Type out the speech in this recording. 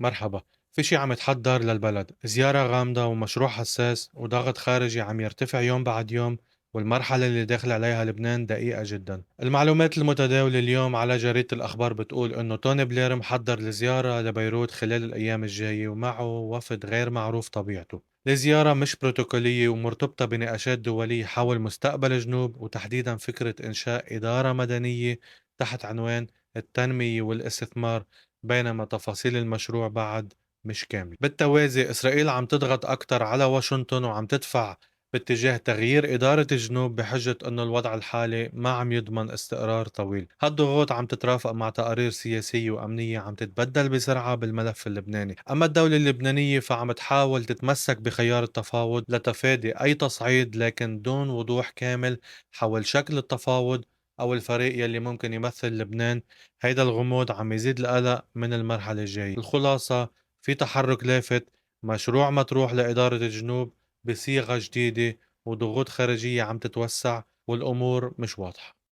مرحبا. في شي عم يتحضر للبلد، زيارة غامضة ومشروع حساس وضغط خارجي عم يرتفع يوم بعد يوم، والمرحلة اللي داخل عليها لبنان دقيقة جدا. المعلومات المتداولة اليوم على جريدة الأخبار بتقول إنه توني بلير محضر لزيارة لبيروت خلال الأيام الجاية ومعه وفد غير معروف طبيعته. الزيارة مش بروتوكولية ومرتبطة بنقاشات دولية حول مستقبل الجنوب، وتحديدا فكرة إنشاء إدارة مدنية تحت عنوان التنمية والاستثمار، بينما تفاصيل المشروع بعد مش كاملة. بالتوازي إسرائيل عم تضغط أكتر على واشنطن وعم تدفع باتجاه تغيير إدارة الجنوب بحجة أنه الوضع الحالي ما عم يضمن استقرار طويل. هالضغوط عم تترافق مع تقارير سياسية وأمنية عم تتبدل بسرعة بالملف اللبناني. أما الدولة اللبنانية فعم تحاول تتمسك بخيار التفاوض لتفادي أي تصعيد، لكن دون وضوح كامل حول شكل التفاوض أو الفريق يلي ممكن يمثل لبنان. هيدا الغموض عم يزيد القلق من المرحلة الجاية. الخلاصة، في تحرك لافت، مشروع مطروح لإدارة الجنوب بصيغة جديدة، وضغوط خارجية عم تتوسع، والأمور مش واضحة.